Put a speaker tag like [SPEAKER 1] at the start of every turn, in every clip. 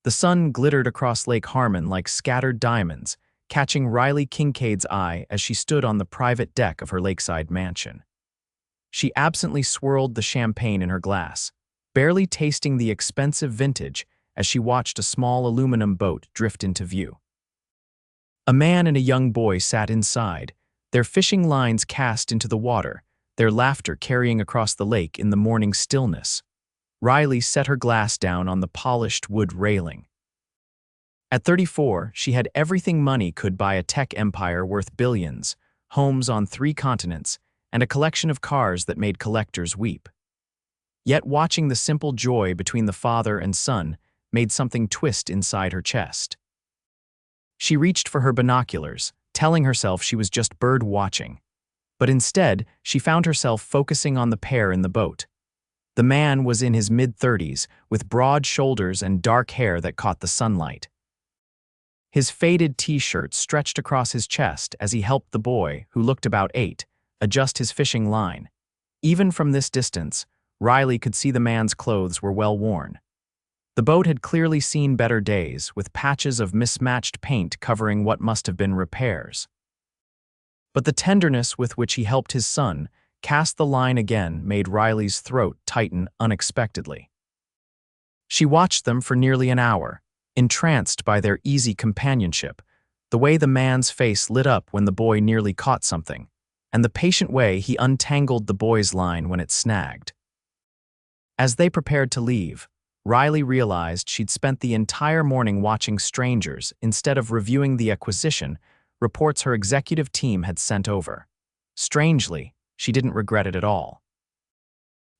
[SPEAKER 1] The sun glittered across Lake Harmon like scattered diamonds, catching Riley Kincaid's eye as she stood on the private deck of her lakeside mansion. She absently swirled the champagne in her glass, barely tasting the expensive vintage as she watched a small aluminum boat drift into view. A man and a young boy sat inside, their fishing lines cast into the water, their laughter carrying across the lake in the morning stillness. Riley set her glass down on the polished wood railing. At 34, she had everything money could buy: a tech empire worth billions, homes on 3 continents, and a collection of cars that made collectors weep. Yet watching the simple joy between the father and son made something twist inside her chest. She reached for her binoculars, telling herself she was just bird watching. But instead, she found herself focusing on the pair in the boat. The man was in his mid-30s, with broad shoulders and dark hair that caught the sunlight. His faded t-shirt stretched across his chest as he helped the boy, who looked about 8, adjust his fishing line. Even from this distance, Riley could see the man's clothes were well worn. The boat had clearly seen better days, with patches of mismatched paint covering what must have been repairs. But the tenderness with which he helped his son cast the line again made Riley's throat tighten unexpectedly. She watched them for nearly an hour, entranced by their easy companionship, the way the man's face lit up when the boy nearly caught something, and the patient way he untangled the boy's line when it snagged. As they prepared to leave, Riley realized she'd spent the entire morning watching strangers instead of reviewing the acquisition reports her executive team had sent over. Strangely, she didn't regret it at all.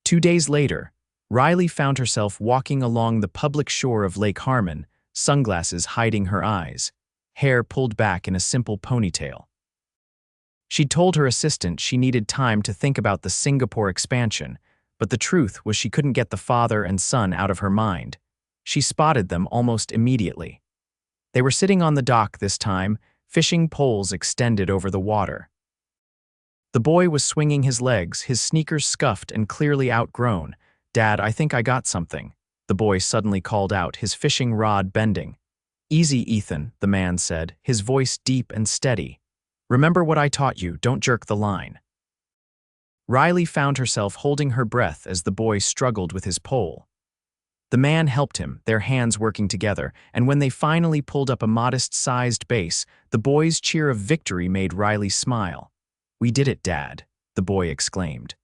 [SPEAKER 1] 2 days later, Riley found herself walking along the public shore of Lake Harmon, sunglasses hiding her eyes, hair pulled back in a simple ponytail. She'd told her assistant she needed time to think about the Singapore expansion, but the truth was she couldn't get the father and son out of her mind. She spotted them almost immediately. They were sitting on the dock this time, fishing poles extended over the water. The boy was swinging his legs, his sneakers scuffed and clearly outgrown. "Dad, I think I got something," the boy suddenly called out, his fishing rod bending. "Easy, Ethan," the man said, his voice deep and steady. "Remember what I taught you, don't jerk the line." Riley found herself holding her breath as the boy struggled with his pole. The man helped him, their hands working together, and when they finally pulled up a modest-sized base, the boy's cheer of victory made Riley smile. "We did it, Dad," the boy exclaimed.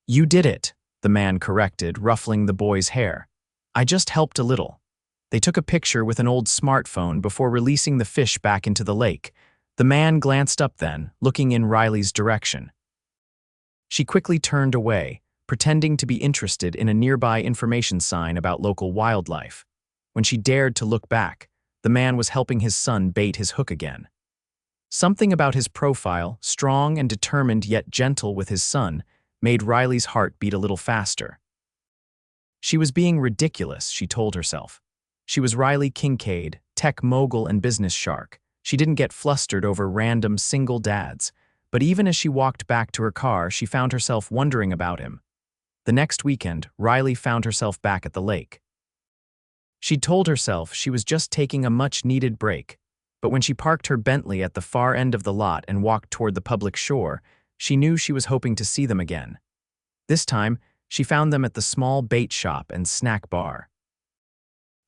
[SPEAKER 1] "You did it," the man corrected, ruffling the boy's hair. "I just helped a little." They took a picture with an old smartphone before releasing the fish back into the lake. The man glanced up then, looking in Riley's direction. She quickly turned away, pretending to be interested in a nearby information sign about local wildlife. When she dared to look back, the man was helping his son bait his hook again. Something about his profile, strong and determined yet gentle with his son, made Riley's heart beat a little faster. She was being ridiculous, she told herself. She was Riley Kincaid, tech mogul and business shark. She didn't get flustered over random single dads. But even as she walked back to her car, she found herself wondering about him. The next weekend, Riley found herself back at the lake. She'd told herself she was just taking a much-needed break, but when she parked her Bentley at the far end of the lot and walked toward the public shore, she knew she was hoping to see them again. This time, she found them at the small bait shop and snack bar.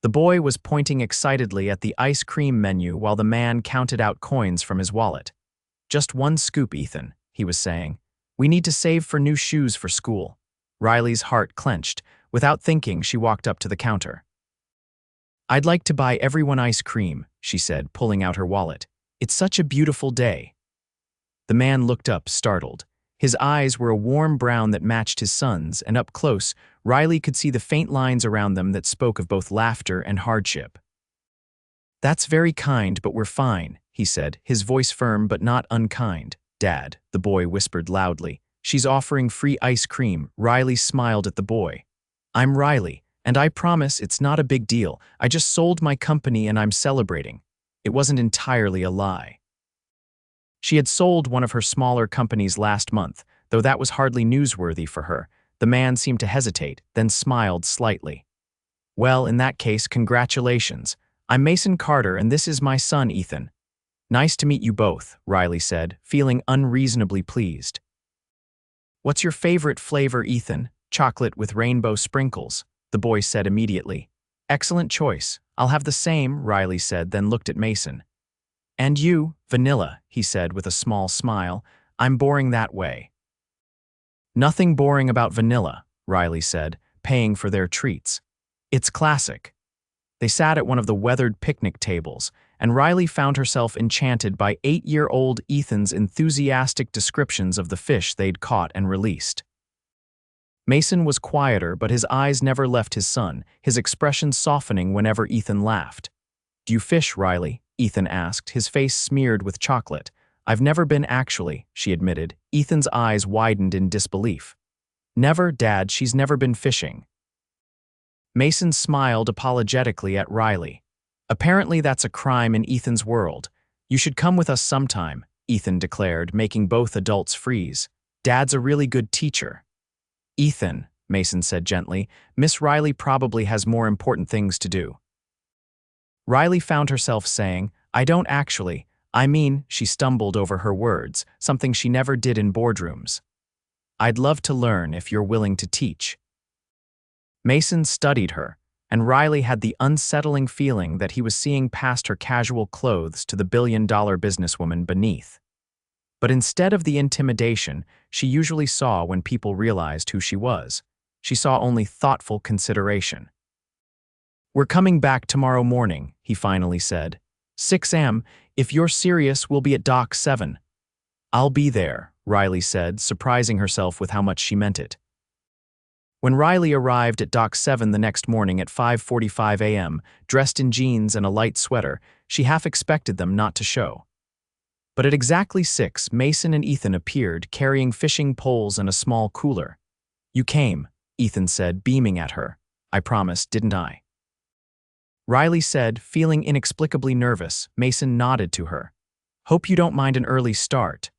[SPEAKER 1] The boy was pointing excitedly at the ice cream menu while the man counted out coins from his wallet. "Just 1 scoop, Ethan," he was saying. "We need to save for new shoes for school." Riley's heart clenched. Without thinking, she walked up to the counter. "I'd like to buy everyone ice cream," she said, pulling out her wallet. "It's such a beautiful day." The man looked up, startled. His eyes were a warm brown that matched his son's, and up close, Riley could see the faint lines around them that spoke of both laughter and hardship. "That's very kind, but we're fine," he said, his voice firm but not unkind. "Dad," the boy whispered loudly. "She's offering free ice cream." Riley smiled at the boy. "I'm Riley, and I promise it's not a big deal. I just sold my company and I'm celebrating." It wasn't entirely a lie. She had sold one of her smaller companies last month, though that was hardly newsworthy for her. The man seemed to hesitate, then smiled slightly. Well, in that case, congratulations. I'm Mason Carter, and this is my son, Ethan. Nice to meet you both, Riley said, feeling unreasonably pleased. What's your favorite flavor, Ethan? Chocolate with rainbow sprinkles, the boy said immediately. Excellent choice. I'll have the same, Riley said, then looked at Mason. And you, vanilla, he said with a small smile. I'm boring that way. Nothing boring about vanilla, Riley said, paying for their treats. It's classic. They sat at one of the weathered picnic tables, and Riley found herself enchanted by 8-year-old Ethan's enthusiastic descriptions of the fish they'd caught and released. Mason was quieter, but his eyes never left his son, his expression softening whenever Ethan laughed. Do you fish, Riley? Ethan asked, his face smeared with chocolate. I've never been actually, she admitted. Ethan's eyes widened in disbelief. Never, Dad, she's never been fishing. Mason smiled apologetically at Riley. Apparently that's a crime in Ethan's world. You should come with us sometime, Ethan declared, making both adults freeze. Dad's a really good teacher. Ethan, Mason said gently, Miss Riley probably has more important things to do. Riley found herself saying, I don't actually. I mean, she stumbled over her words, something she never did in boardrooms. I'd love to learn if you're willing to teach. Mason studied her, and Riley had the unsettling feeling that he was seeing past her casual clothes to the billion-dollar businesswoman beneath. But instead of the intimidation she usually saw when people realized who she was, she saw only thoughtful consideration. We're coming back tomorrow morning, he finally said. 6 a.m. If you're serious, we'll be at Dock 7. I'll be there, Riley said, surprising herself with how much she meant it. When Riley arrived at Dock 7 the next morning at 5:45 a.m., dressed in jeans and a light sweater, she half expected them not to show. But at exactly 6, Mason and Ethan appeared, carrying fishing poles and a small cooler. You came, Ethan said, beaming at her. I promised, didn't I? Riley said, feeling inexplicably nervous. Mason nodded to her. Hope you don't mind an early start.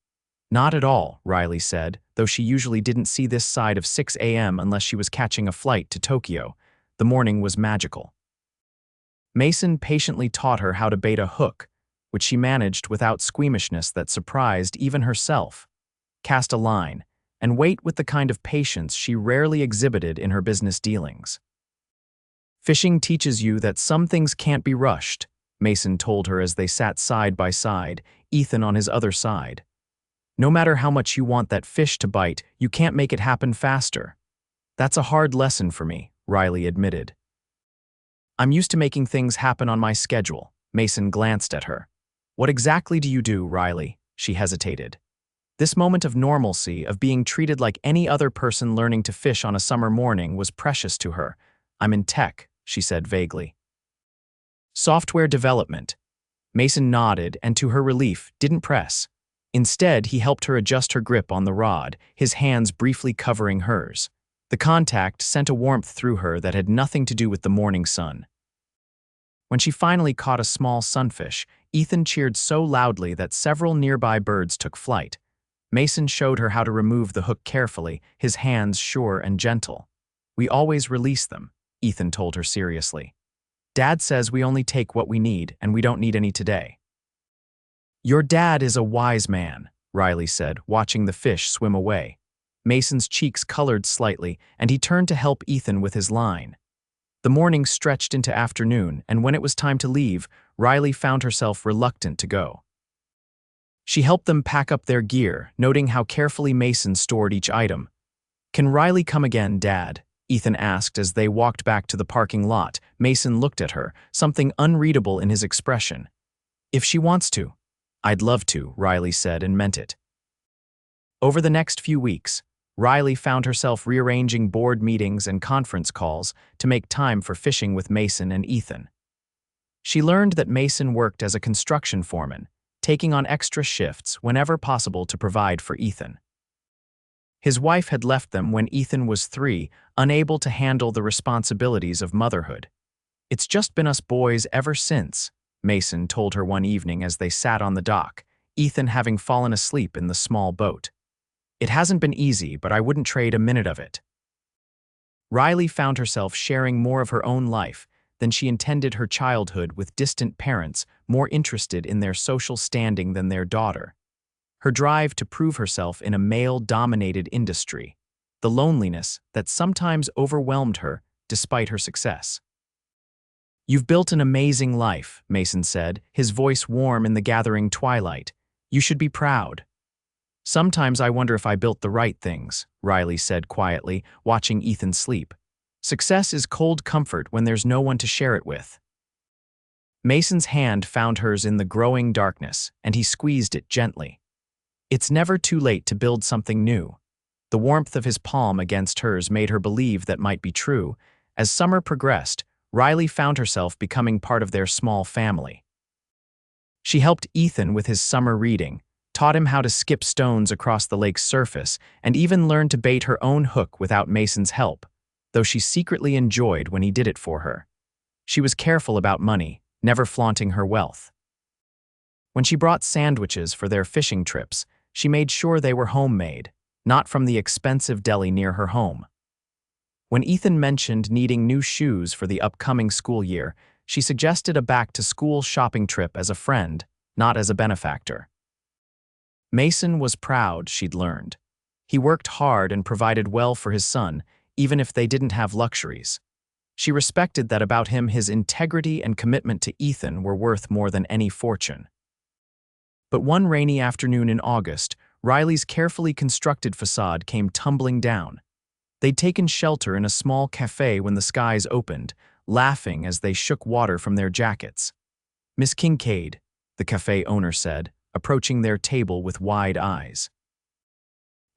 [SPEAKER 1] Not at all, Riley said, though she usually didn't see this side of 6 a.m. unless she was catching a flight to Tokyo. The morning was magical. Mason patiently taught her how to bait a hook, which she managed without squeamishness that surprised even herself. Cast a line, and wait with the kind of patience she rarely exhibited in her business dealings. Fishing teaches you that some things can't be rushed, Mason told her as they sat side by side, Ethan on his other side. No matter how much you want that fish to bite, you can't make it happen faster. That's a hard lesson for me, Riley admitted. I'm used to making things happen on my schedule. Mason glanced at her. What exactly do you do, Riley? She hesitated. This moment of normalcy, of being treated like any other person learning to fish on a summer morning, was precious to her. I'm in tech, she said vaguely. Software development. Mason nodded and, to her relief, didn't press. Instead, he helped her adjust her grip on the rod, his hands briefly covering hers. The contact sent a warmth through her that had nothing to do with the morning sun. When she finally caught a small sunfish, Ethan cheered so loudly that several nearby birds took flight. Mason showed her how to remove the hook carefully, his hands sure and gentle. We always release them, Ethan told her seriously. Dad says we only take what we need, and we don't need any today. Your dad is a wise man, Riley said, watching the fish swim away. Mason's cheeks colored slightly, and he turned to help Ethan with his line. The morning stretched into afternoon, and when it was time to leave, Riley found herself reluctant to go. She helped them pack up their gear, noting how carefully Mason stored each item. Can Riley come again, Dad? Ethan asked as they walked back to the parking lot. Mason looked at her, something unreadable in his expression. If she wants to. I'd love to, Riley said, and meant it. Over the next few weeks, Riley found herself rearranging board meetings and conference calls to make time for fishing with Mason and Ethan. She learned that Mason worked as a construction foreman, taking on extra shifts whenever possible to provide for Ethan. His wife had left them when Ethan was 3, unable to handle the responsibilities of motherhood. It's just been us boys ever since, Mason told her one evening as they sat on the dock, Ethan having fallen asleep in the small boat. It hasn't been easy, but I wouldn't trade a minute of it. Riley found herself sharing more of her own life than she intended her childhood with distant parents more interested in their social standing than their daughter. Her drive to prove herself in a male-dominated industry, the loneliness that sometimes overwhelmed her despite her success. "You've built an amazing life," Mason said, his voice warm in the gathering twilight. "You should be proud." "Sometimes I wonder if I built the right things," Riley said quietly, watching Ethan sleep. "Success is cold comfort when there's no one to share it with." Mason's hand found hers in the growing darkness, and he squeezed it gently. It's never too late to build something new. The warmth of his palm against hers made her believe that might be true. As summer progressed, Riley found herself becoming part of their small family. She helped Ethan with his summer reading, taught him how to skip stones across the lake's surface, and even learned to bait her own hook without Mason's help, though she secretly enjoyed when he did it for her. She was careful about money, never flaunting her wealth. When she brought sandwiches for their fishing trips, she made sure they were homemade, not from the expensive deli near her home. When Ethan mentioned needing new shoes for the upcoming school year, she suggested a back-to-school shopping trip as a friend, not as a benefactor. Mason was proud, she'd learned. He worked hard and provided well for his son, even if they didn't have luxuries. She respected that about him. His integrity and commitment to Ethan were worth more than any fortune. But one rainy afternoon in August, Riley's carefully constructed facade came tumbling down. They'd taken shelter in a small cafe when the skies opened, laughing as they shook water from their jackets. "Miss Kincaid," the cafe owner said, approaching their table with wide eyes.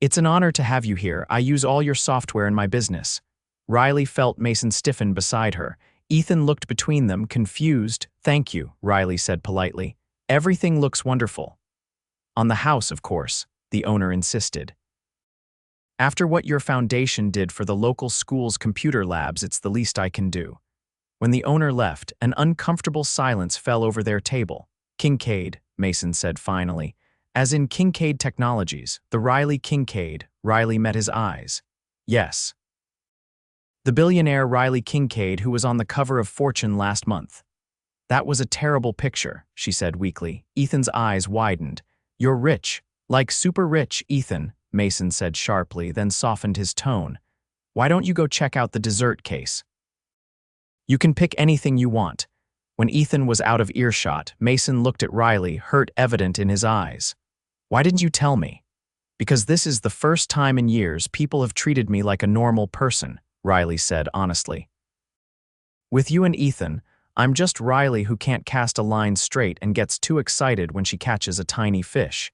[SPEAKER 1] "It's an honor to have you here. I use all your software in my business." Riley felt Mason stiffen beside her. Ethan looked between them, confused. "Thank you," Riley said politely. "Everything looks wonderful." "On the house, of course," the owner insisted. "After what your foundation did for the local school's computer labs, it's the least I can do." When the owner left, an uncomfortable silence fell over their table. "Kincaid," Mason said finally. "As in Kincaid Technologies, the Riley Kincaid." Riley met his eyes. "Yes. The billionaire Riley Kincaid who was on the cover of Fortune last month." "That was a terrible picture," she said weakly. Ethan's eyes widened. "You're rich. Like super rich, Ethan," Mason said sharply, then softened his tone. "Why don't you go check out the dessert case? You can pick anything you want." When Ethan was out of earshot, Mason looked at Riley, hurt evident in his eyes. "Why didn't you tell me?" "Because this is the first time in years people have treated me like a normal person," Riley said honestly. "With you and Ethan, I'm just Riley who can't cast a line straight and gets too excited when she catches a tiny fish."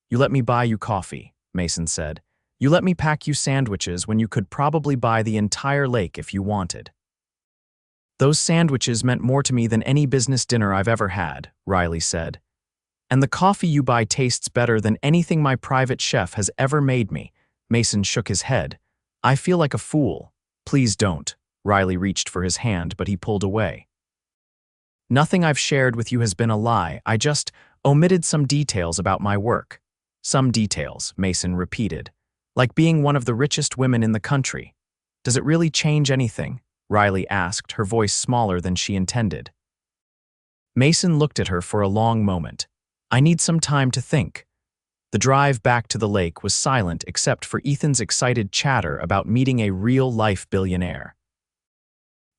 [SPEAKER 1] "You let me buy you coffee," Mason said. "You let me pack you sandwiches when you could probably buy the entire lake if you wanted." "Those sandwiches meant more to me than any business dinner I've ever had," Riley said. "And the coffee you buy tastes better than anything my private chef has ever made me." Mason shook his head. "I feel like a fool." "Please don't." Riley reached for his hand, but he pulled away. "Nothing I've shared with you has been a lie. I just omitted some details about my work." "Some details," Mason repeated. "Like being one of the richest women in the country. Does it really change anything?" Riley asked, her voice smaller than she intended. Mason looked at her for a long moment. "I need some time to think." The drive back to the lake was silent except for Ethan's excited chatter about meeting a real-life billionaire.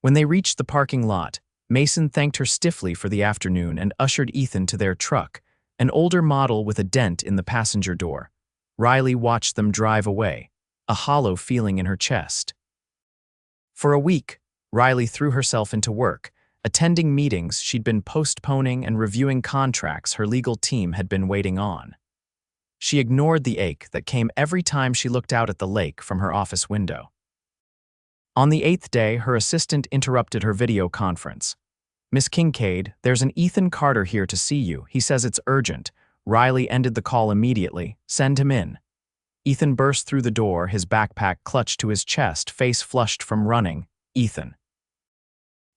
[SPEAKER 1] When they reached the parking lot, Mason thanked her stiffly for the afternoon and ushered Ethan to their truck, an older model with a dent in the passenger door. Riley watched them drive away, a hollow feeling in her chest. For a week, Riley threw herself into work, attending meetings she'd been postponing and reviewing contracts her legal team had been waiting on. She ignored the ache that came every time she looked out at the lake from her office window. On the 8th day, her assistant interrupted her video conference. "Miss Kincaid, there's an Ethan Carter here to see you. He says it's urgent." Riley ended the call immediately. "Send him in." Ethan burst through the door, his backpack clutched to his chest, face flushed from running. "Ethan.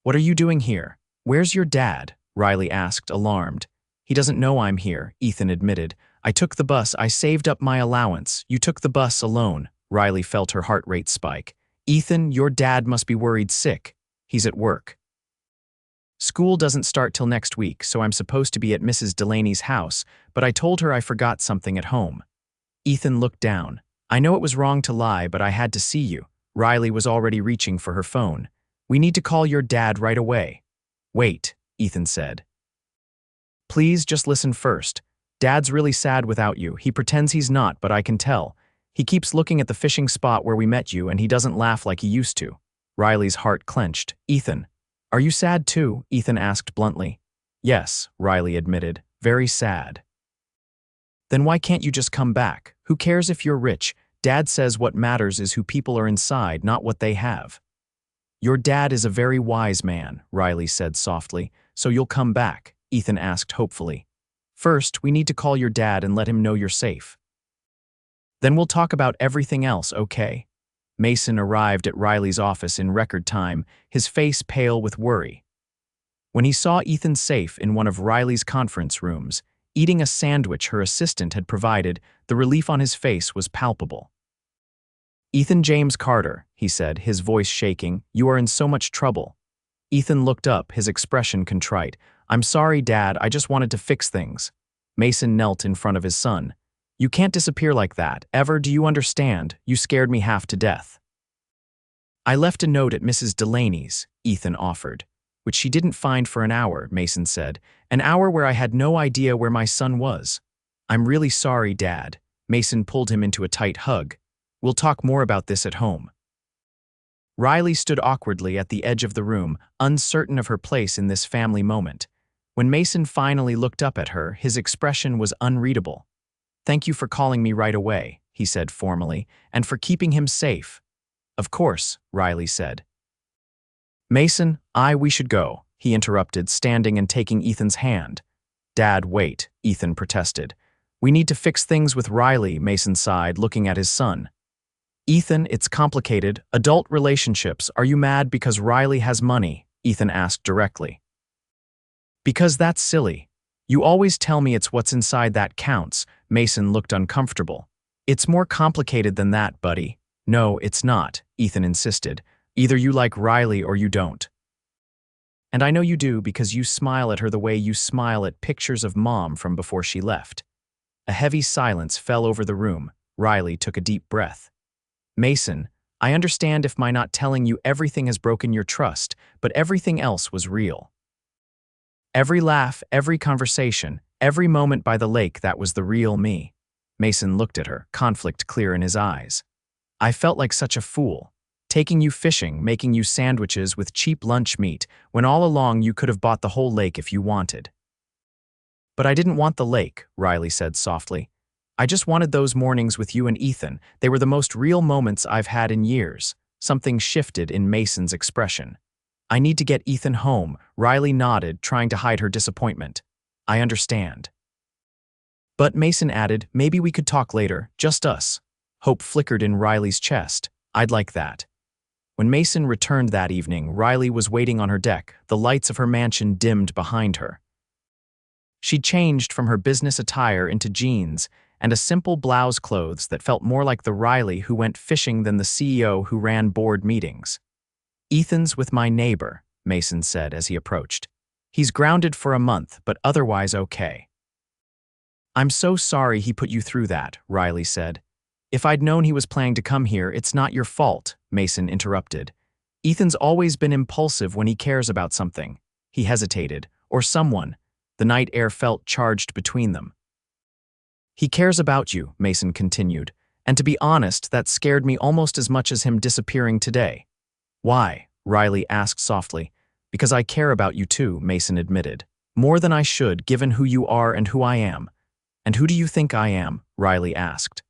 [SPEAKER 1] What are you doing here? Where's your dad?" Riley asked, alarmed. "He doesn't know I'm here," Ethan admitted. "I took the bus. I saved up my allowance. You took the bus alone." Riley felt her heart rate spike. Ethan, your dad must be worried sick. He's at work. School doesn't start till next week, so I'm supposed to be at Mrs. Delaney's house, but I told her I forgot something at home. Ethan looked down. I know it was wrong to lie, but I had to see you. Riley was already reaching for her phone. We need to call your dad right away. Wait, Ethan said. Please just listen first. Dad's really sad without you. He pretends he's not, but I can tell. He keeps looking at the fishing spot where we met you, and he doesn't laugh like he used to. Riley's heart clenched. Ethan, are you sad too? Ethan asked bluntly. Yes, Riley admitted. Very sad. Then why can't you just come back? Who cares if you're rich? Dad says what matters is who people are inside, not what they have. Your dad is a very wise man, Riley said softly. So you'll come back? Ethan asked hopefully. First, we need to call your dad and let him know you're safe. Then we'll talk about everything else, okay? Mason arrived at Riley's office in record time, his face pale with worry. When he saw Ethan safe in one of Riley's conference rooms, eating a sandwich her assistant had provided, the relief on his face was palpable. Ethan James Carter, he said, his voice shaking, you are in so much trouble. Ethan looked up, his expression contrite. I'm sorry, Dad, I just wanted to fix things. Mason knelt in front of his son. You can't disappear like that, ever, do you understand? You scared me half to death. I left a note at Mrs. Delaney's, Ethan offered, which she didn't find for an hour, Mason said. An hour where I had no idea where my son was. I'm really sorry, Dad. Mason pulled him into a tight hug. We'll talk more about this at home. Riley stood awkwardly at the edge of the room, uncertain of her place in this family moment. When Mason finally looked up at her, his expression was unreadable. Thank you for calling me right away, he said formally, and for keeping him safe. Of course, Riley said. Mason, we should go, he interrupted, standing and taking Ethan's hand. Dad, wait, Ethan protested. We need to fix things with Riley, Mason sighed, looking at his son. Ethan, it's complicated. Adult relationships. Are you mad because Riley has money? Ethan asked directly. Because that's silly. You always tell me it's what's inside that counts. Mason looked uncomfortable. It's more complicated than that, buddy. No, it's not, Ethan insisted. Either you like Riley or you don't. And I know you do because you smile at her the way you smile at pictures of Mom from before she left. A heavy silence fell over the room. Riley took a deep breath. Mason, I understand if my not telling you everything has broken your trust, but everything else was real. Every laugh, every conversation, every moment by the lake, that was the real me. Mason looked at her, conflict clear in his eyes. I felt like such a fool. Taking you fishing, making you sandwiches with cheap lunch meat, when all along you could have bought the whole lake if you wanted. But I didn't want the lake, Riley said softly. I just wanted those mornings with you and Ethan. They were the most real moments I've had in years. Something shifted in Mason's expression. I need to get Ethan home, Riley nodded, trying to hide her disappointment. I understand. But Mason added, maybe we could talk later, just us. Hope flickered in Riley's chest. I'd like that. When Mason returned that evening, Riley was waiting on her deck, the lights of her mansion dimmed behind her. She'd changed from her business attire into jeans and a simple blouse clothes that felt more like the Riley who went fishing than the CEO who ran board meetings. Ethan's with my neighbor, Mason said as he approached. He's grounded for a month, but otherwise okay. I'm so sorry he put you through that, Riley said. If I'd known he was planning to come here, it's not your fault, Mason interrupted. Ethan's always been impulsive when he cares about something. He hesitated. Or someone. The night air felt charged between them. He cares about you, Mason continued. And to be honest, that scared me almost as much as him disappearing today. Why? Riley asked softly. Because I care about you too, Mason admitted. More than I should, given who you are and who I am. And who do you think I am? Riley asked.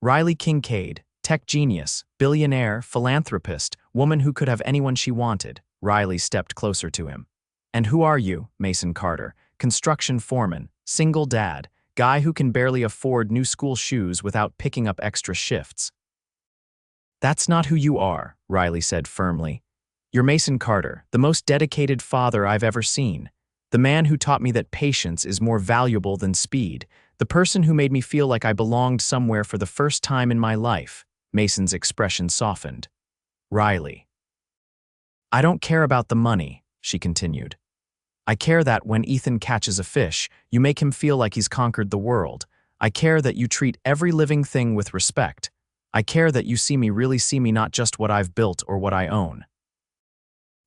[SPEAKER 1] Riley Kincaid, tech genius, billionaire, philanthropist, woman who could have anyone she wanted. Riley stepped closer to him. And who are you? Mason Carter, construction foreman, single dad, guy who can barely afford new school shoes without picking up extra shifts. That's not who you are, Riley said firmly. You're Mason Carter, the most dedicated father I've ever seen. The man who taught me that patience is more valuable than speed. The person who made me feel like I belonged somewhere for the first time in my life. Mason's expression softened. Riley. I don't care about the money, she continued. I care that when Ethan catches a fish, you make him feel like he's conquered the world. I care that you treat every living thing with respect. I care that you really see me not just what I've built or what I own.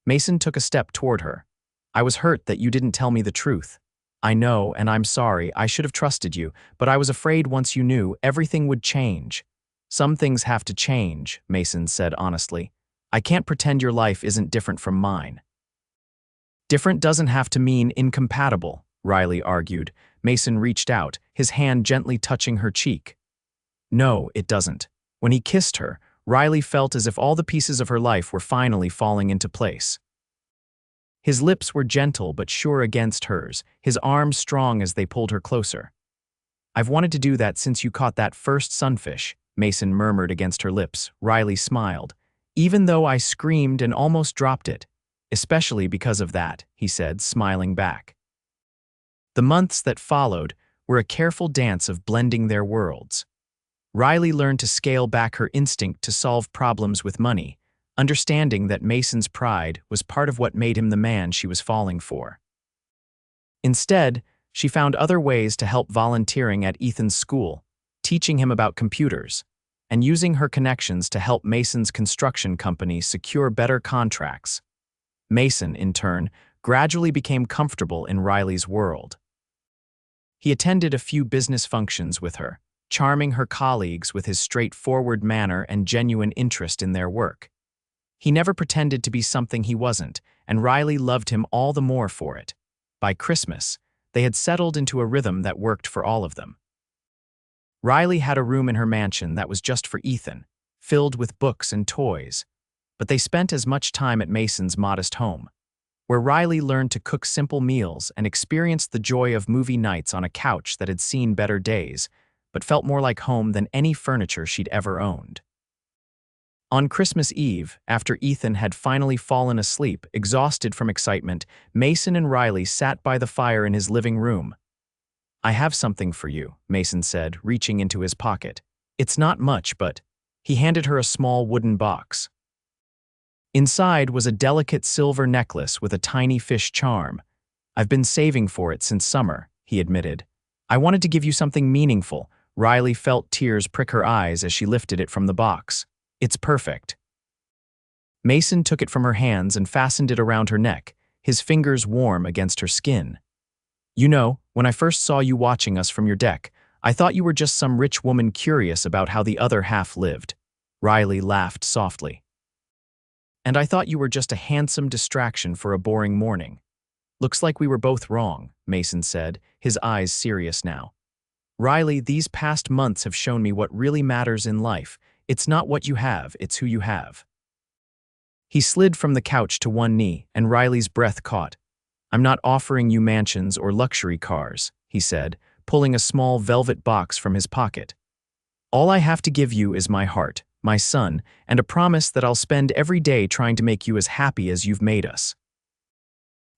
[SPEAKER 1] Mason took a step toward her. I was hurt that you didn't tell me the truth. I know, and I'm sorry, I should have trusted you, but I was afraid once you knew, everything would change. Some things have to change, Mason said honestly. I can't pretend your life isn't different from mine. Different doesn't have to mean incompatible, Riley argued. Mason reached out, his hand gently touching her cheek. No, it doesn't. When he kissed her, Riley felt as if all the pieces of her life were finally falling into place. His lips were gentle but sure against hers, his arms strong as they pulled her closer. I've wanted to do that since you caught that first sunfish, Mason murmured against her lips. Riley smiled. Even though I screamed and almost dropped it. Especially because of that, he said, smiling back. The months that followed were a careful dance of blending their worlds. Riley learned to scale back her instinct to solve problems with money, understanding that Mason's pride was part of what made him the man she was falling for. Instead, she found other ways to help, volunteering at Ethan's school, teaching him about computers, and using her connections to help Mason's construction company secure better contracts. Mason, in turn, gradually became comfortable in Riley's world. He attended a few business functions with her, charming her colleagues with his straightforward manner and genuine interest in their work. He never pretended to be something he wasn't, and Riley loved him all the more for it. By Christmas, they had settled into a rhythm that worked for all of them. Riley had a room in her mansion that was just for Ethan, filled with books and toys, but they spent as much time at Mason's modest home, where Riley learned to cook simple meals and experienced the joy of movie nights on a couch that had seen better days, but felt more like home than any furniture she'd ever owned. On Christmas Eve, after Ethan had finally fallen asleep, exhausted from excitement, Mason and Riley sat by the fire in his living room. I have something for you, Mason said, reaching into his pocket. It's not much, but he handed her a small wooden box. Inside was a delicate silver necklace with a tiny fish charm. I've been saving for it since summer, he admitted. I wanted to give you something meaningful. Riley felt tears prick her eyes as she lifted it from the box. It's perfect. Mason took it from her hands and fastened it around her neck, his fingers warm against her skin. You know, when I first saw you watching us from your deck, I thought you were just some rich woman curious about how the other half lived. Riley laughed softly. And I thought you were just a handsome distraction for a boring morning. Looks like we were both wrong, Mason said, his eyes serious now. Riley, these past months have shown me what really matters in life. It's not what you have, it's who you have. He slid from the couch to one knee, and Riley's breath caught. I'm not offering you mansions or luxury cars, he said, pulling a small velvet box from his pocket. All I have to give you is my heart, my son, and a promise that I'll spend every day trying to make you as happy as you've made us.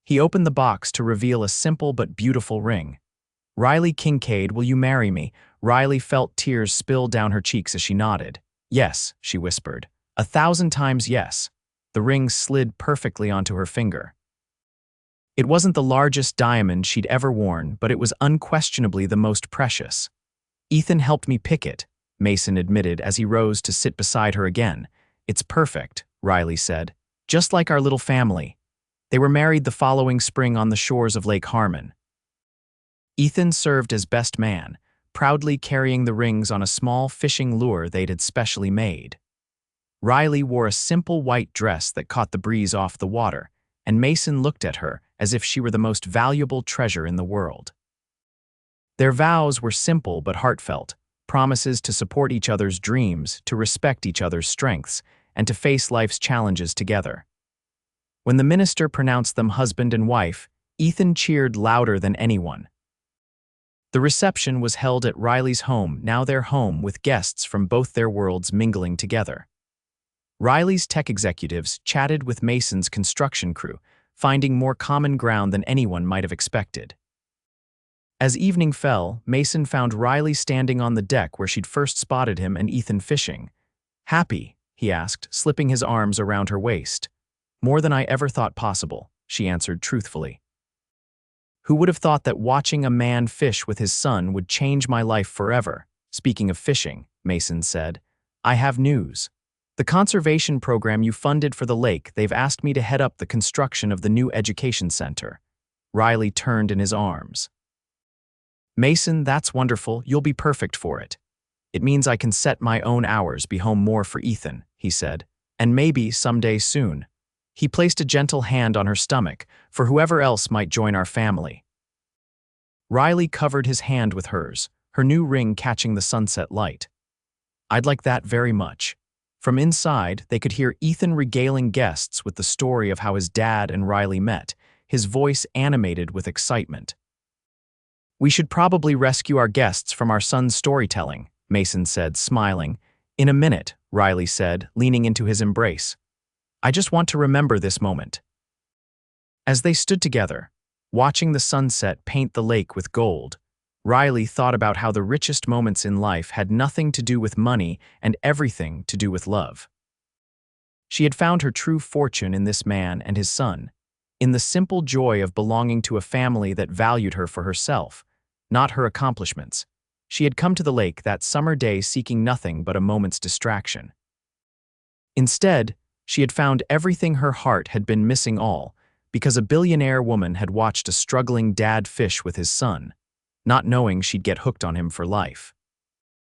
[SPEAKER 1] He opened the box to reveal a simple but beautiful ring. Riley Kincaid, will you marry me? Riley felt tears spill down her cheeks as she nodded. Yes, she whispered. 1,000 times yes. The ring slid perfectly onto her finger. It wasn't the largest diamond she'd ever worn, but it was unquestionably the most precious. Ethan helped me pick it, Mason admitted as he rose to sit beside her again. It's perfect, Riley said. Just like our little family. They were married the following spring on the shores of Lake Harmon. Ethan served as best man, proudly carrying the rings on a small fishing lure they'd had specially made. Riley wore a simple white dress that caught the breeze off the water, and Mason looked at her as if she were the most valuable treasure in the world. Their vows were simple but heartfelt, promises to support each other's dreams, to respect each other's strengths, and to face life's challenges together. When the minister pronounced them husband and wife, Ethan cheered louder than anyone. The reception was held at Riley's home, now their home, with guests from both their worlds mingling together. Riley's tech executives chatted with Mason's construction crew, finding more common ground than anyone might have expected. As evening fell, Mason found Riley standing on the deck where she'd first spotted him and Ethan fishing. Happy, he asked, slipping his arms around her waist. More than I ever thought possible, she answered truthfully. Who would have thought that watching a man fish with his son would change my life forever? Speaking of fishing, Mason said, I have news. The conservation program you funded for the lake, they've asked me to head up the construction of the new education center. Riley turned in his arms. Mason, that's wonderful. You'll be perfect for it. It means I can set my own hours, be home more for Ethan, he said, and maybe someday soon. He placed a gentle hand on her stomach for whoever else might join our family. Riley covered his hand with hers, her new ring catching the sunset light. I'd like that very much. From inside, they could hear Ethan regaling guests with the story of how his dad and Riley met, his voice animated with excitement. We should probably rescue our guests from our son's storytelling, Mason said, smiling. In a minute, Riley said, leaning into his embrace. I just want to remember this moment. As they stood together, watching the sunset paint the lake with gold, Riley thought about how the richest moments in life had nothing to do with money and everything to do with love. She had found her true fortune in this man and his son, in the simple joy of belonging to a family that valued her for herself, not her accomplishments. She had come to the lake that summer day seeking nothing but a moment's distraction. Instead, she had found everything her heart had been missing all, because a billionaire woman had watched a struggling dad fish with his son, not knowing she'd get hooked on him for life.